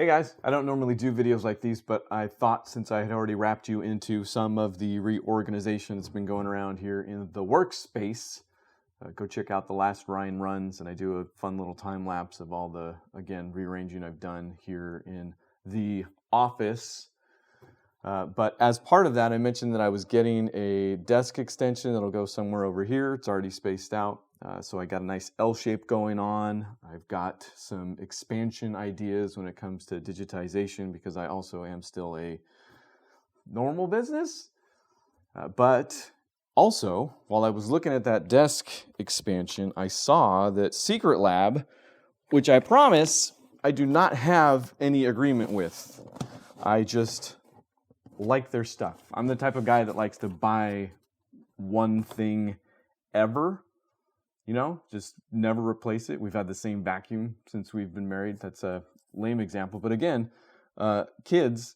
Hey guys, I don't normally do videos like these, but I thought since I had already wrapped you into some of the reorganization that's been going around here in the workspace, go check out the last Ryan runs, and I do a fun little time lapse of all the, again, rearranging I've done here in the office. But as part of that, I mentioned that I was getting a desk extension that'll go somewhere over here. It's already spaced out. So I got a nice L shape going on. I've got some expansion ideas when it comes to digitization because I also am still a normal business. But also, while I was looking at that desk expansion, I saw that Secretlab, which I promise I do not have any agreement with. I just like their stuff. I'm the type of guy that likes to buy one thing ever. You know, just never replace it. We've had the same vacuum since we've been married. That's a lame example. But again, kids,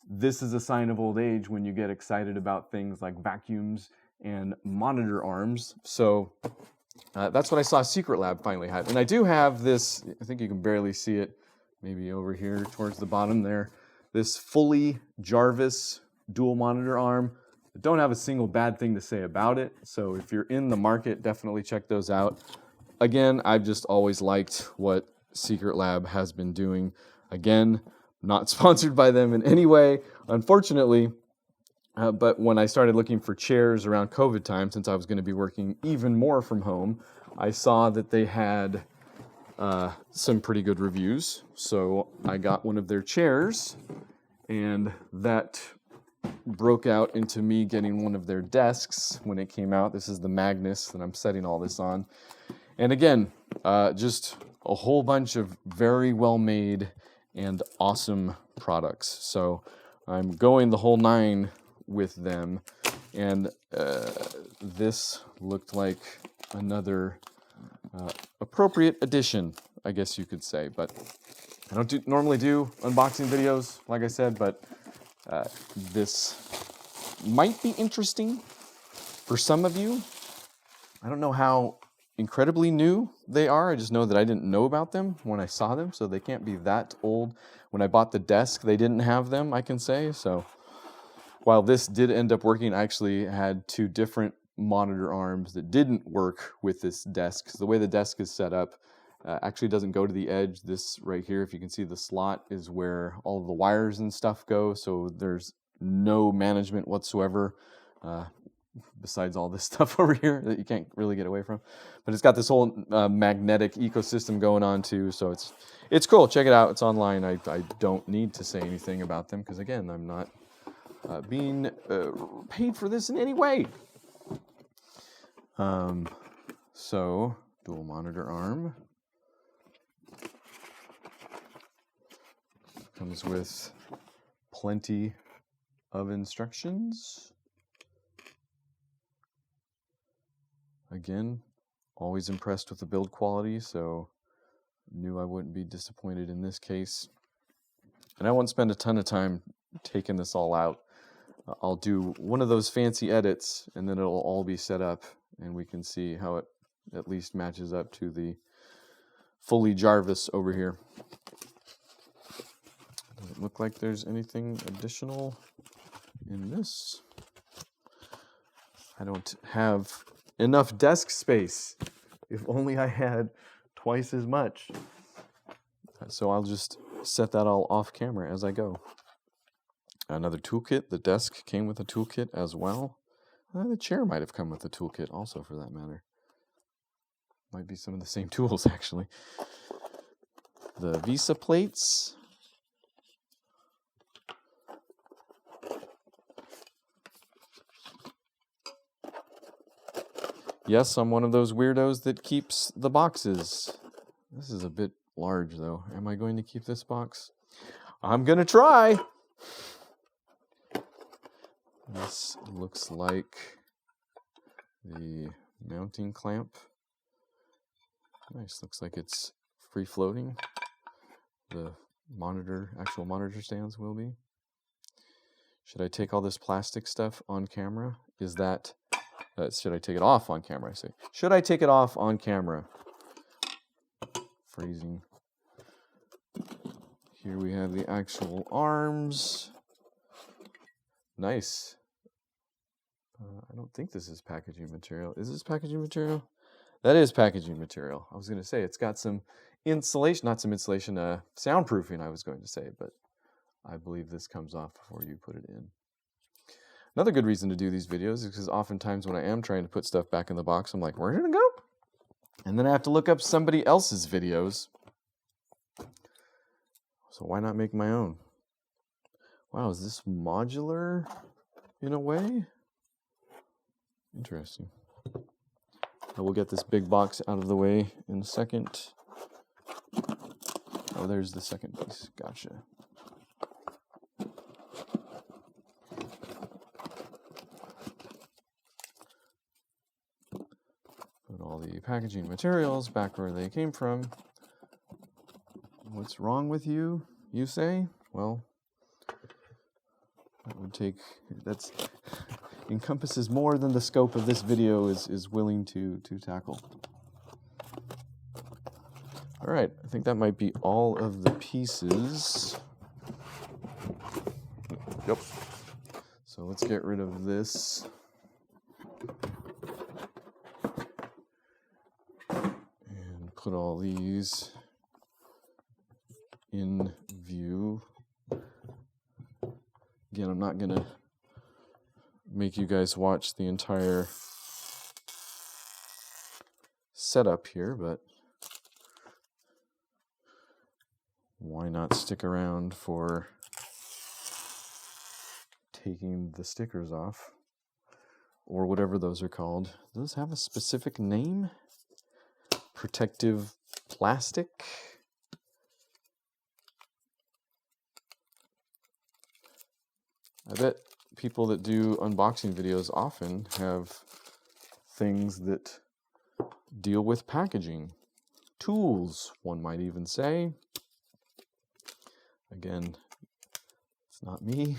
this is a sign of old age when you get excited about things like vacuums and monitor arms. So that's what I saw Secretlab finally had. And I do have this, I think you can barely see it, maybe over here towards the bottom there, this fully Jarvis dual monitor arm. I don't have a single bad thing to say about it, so if you're in the market, definitely check those out. Again, I've just always liked what Secretlab has been doing. Again, not sponsored by them in any way, unfortunately, but when I started looking for chairs around COVID time, since I was going to be working even more from home, I saw that they had some pretty good reviews, so I got one of their chairs, and that broke out into me getting one of their desks when it came out. This is the Magnus that I'm setting all this on. And again, just a whole bunch of very well made and awesome products. So I'm going the whole nine with them. And this looked like another appropriate addition, I guess you could say. But I don't normally do unboxing videos, like I said, but this might be interesting for some of you. I don't know how incredibly new they are. I just know that I didn't know about them when I saw them, so they can't be that old. When I bought the desk, they didn't have them, I can say. So while this did end up working, I actually had two different monitor arms that didn't work with this desk. So the way the desk is set up, actually doesn't go to the edge. This right here, if you can see the slot, is where all of the wires and stuff go. So there's no management whatsoever besides all this stuff over here that you can't really get away from. But it's got this whole magnetic ecosystem going on too. So it's cool. Check it out. It's online. I don't need to say anything about them because again, I'm not being paid for this in any way. So dual monitor arm. Comes with plenty of instructions. Again, always impressed with the build quality, so knew I wouldn't be disappointed in this case. And I won't spend a ton of time taking this all out. I'll do one of those fancy edits, and then it'll all be set up, and we can see how it at least matches up to the fully Jarvis over here. Doesn't look like there's anything additional in this. I don't have enough desk space. If only I had twice as much. So I'll just set that all off camera as I go. Another toolkit. The desk came with a toolkit as well. The chair might have come with a toolkit also, for that matter. Might be some of the same tools, actually. The Visa plates. Yes, I'm one of those weirdos that keeps the boxes. This is a bit large, though. Am I going to keep this box? I'm going to try. This looks like the mounting clamp. Nice. Looks like it's free floating. The actual monitor stands will be. Should I take all this plastic stuff on camera? Should I take it off on camera, I say. Should I take it off on camera? Freezing. Here we have the actual arms. Nice. I don't think this is packaging material. Is this packaging material? That is packaging material. I was going to say it's got some insulation, not some insulation, soundproofing I was going to say, but I believe this comes off before you put it in. Another good reason to do these videos is because oftentimes when I am trying to put stuff back in the box, I'm like, where did it go? And then I have to look up somebody else's videos. So why not make my own? Wow, is this modular in a way? Interesting. I will get this big box out of the way in a second. Oh, there's the second piece. Gotcha. Put all the packaging materials back where they came from. What's wrong with you, you say? Well, that would take, that's encompasses more than the scope of this video is willing to tackle. All right, I think that might be all of the pieces. Yep. So let's get rid of this. And put all these in view. Again, I'm not gonna make you guys watch the entire setup here, but why not stick around for taking the stickers off, or whatever those are called. Do those have a specific name? Protective plastic? I bet people that do unboxing videos often have things that deal with packaging. Tools, one might even say. Again, it's not me.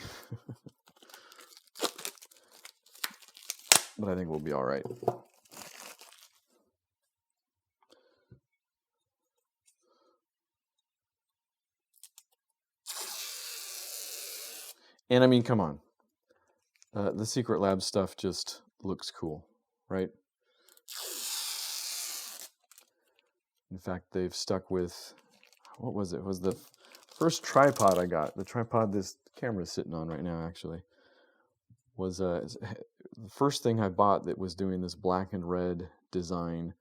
But I think we'll be all right. And I mean, come on. The Secretlab stuff just looks cool, right? In fact, they've stuck with, what was it? It was the first tripod I got. The tripod this camera is sitting on right now, actually, was the first thing I bought that was doing this black and red design.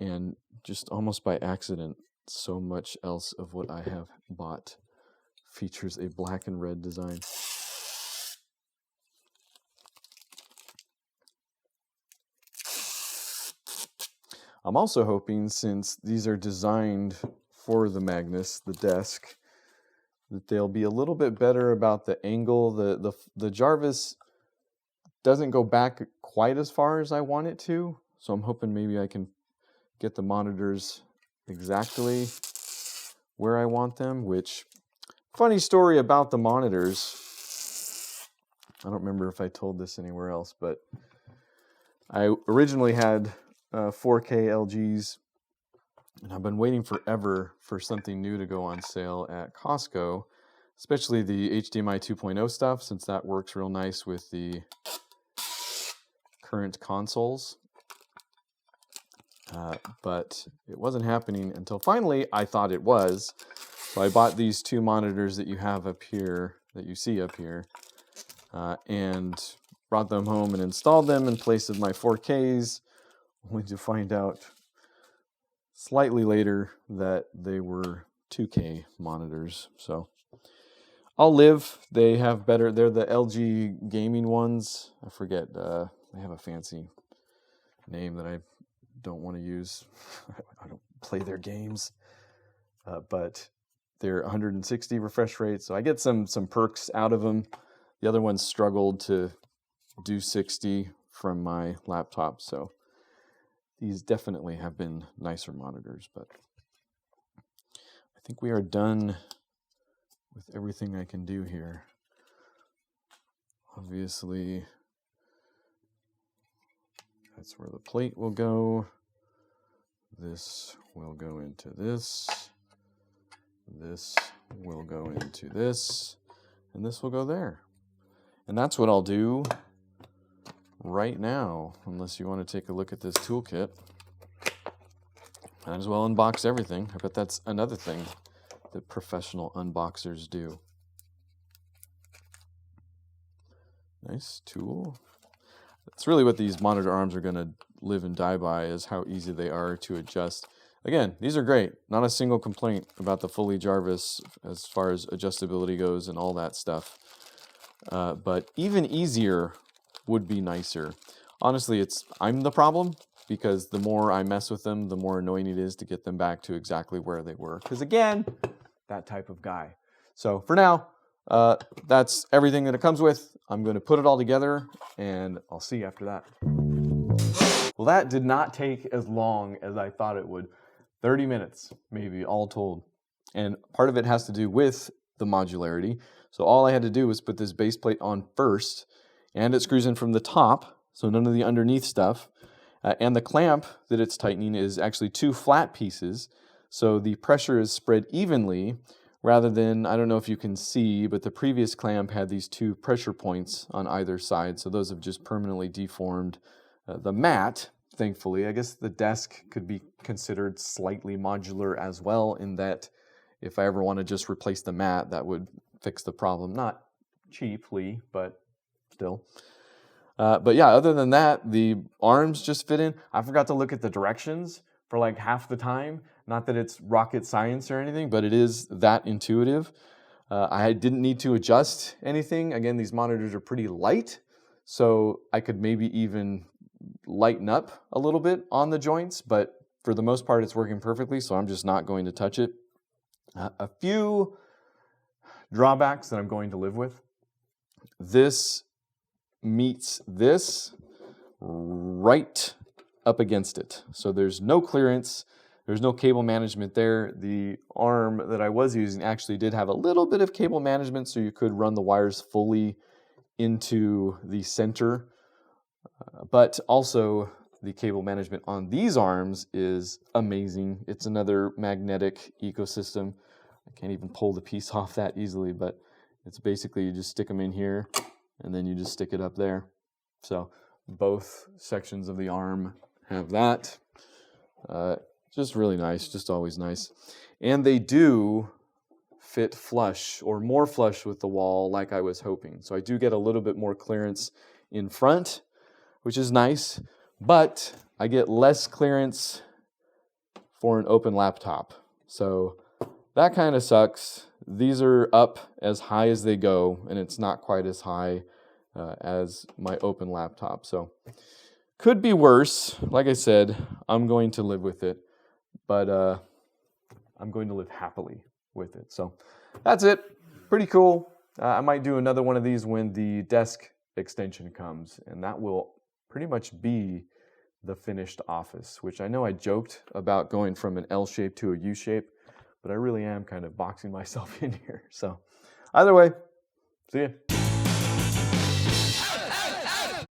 And just almost by accident, so much else of what I have bought features a black and red design. I'm also hoping, since these are designed for the Magnus, the desk, that they'll be a little bit better about the angle. The Jarvis doesn't go back quite as far as I want it to, so I'm hoping maybe I can get the monitors exactly where I want them, which, funny story about the monitors, I don't remember if I told this anywhere else, but I originally had 4K LGs, and I've been waiting forever for something new to go on sale at Costco, especially the HDMI 2.0 stuff, since that works real nice with the current consoles. But it wasn't happening until finally I thought it was. So I bought these two monitors that you have up here, that you see up here, and brought them home and installed them in place of my 4Ks, only to find out slightly later that they were 2K monitors. So I'll live. They have better, they're the LG gaming ones. I forget, they have a fancy name that I don't want to use. I don't play their games, but they're 160 refresh rate, so I get some perks out of them. The other ones struggled to do 60 from my laptop, so these definitely have been nicer monitors. But I think we are done with everything I can do here. Obviously, that's where the plate will go. This will go into this. This will go into this, and this will go there. And that's what I'll do right now, unless you want to take a look at this toolkit. Might as well unbox everything. I bet that's another thing that professional unboxers do. Nice tool. That's really what these monitor arms are going to live and die by, is how easy they are to adjust. Again, these are great. Not a single complaint about the Fully Jarvis as far as adjustability goes and all that stuff. But even easier would be nicer. Honestly, I'm the problem, because the more I mess with them, the more annoying it is to get them back to exactly where they were. Because again, that type of guy. So for now, that's everything that it comes with. I'm going to put it all together, and I'll see you after that. Well, that did not take as long as I thought it would. 30 minutes, maybe, all told. And part of it has to do with the modularity. So all I had to do was put this base plate on first, and it screws in from the top, so none of the underneath stuff. And the clamp that it's tightening is actually 2 flat pieces, so the pressure is spread evenly, rather than, I don't know if you can see, but the previous clamp had these 2 pressure points on either side, so those have just permanently deformed the mat. Thankfully, I guess the desk could be considered slightly modular as well, in that if I ever want to just replace the mat, that would fix the problem. Not cheaply, but still. But yeah, other than that, the arms just fit in. I forgot to look at the directions for like half the time. Not that it's rocket science or anything, but it is that intuitive. I didn't need to adjust anything. Again, these monitors are pretty light, so I could maybe even lighten up a little bit on the joints, but for the most part, it's working perfectly, so I'm just not going to touch it. A few drawbacks that I'm going to live with. This meets this right up against it. So there's no clearance, there's no cable management there. The arm that I was using actually did have a little bit of cable management, so you could run the wires fully into the center. But also the cable management on these arms is amazing. It's another magnetic ecosystem. I can't even pull the piece off that easily, but it's basically you just stick them in here and then you just stick it up there. So both sections of the arm have that. Just really nice, just always nice. And they do fit flush, or more flush with the wall, like I was hoping. So I do get a little bit more clearance in front, which is nice, but I get less clearance for an open laptop. So that kind of sucks. These are up as high as they go, and it's not quite as high as my open laptop. So could be worse. Like I said, I'm going to live with it, but I'm going to live happily with it. So that's it. Pretty cool. I might do another one of these when the desk extension comes, and that will pretty much be the finished office, which I know I joked about going from an L shape to a U shape, but I really am kind of boxing myself in here. So either way, see ya.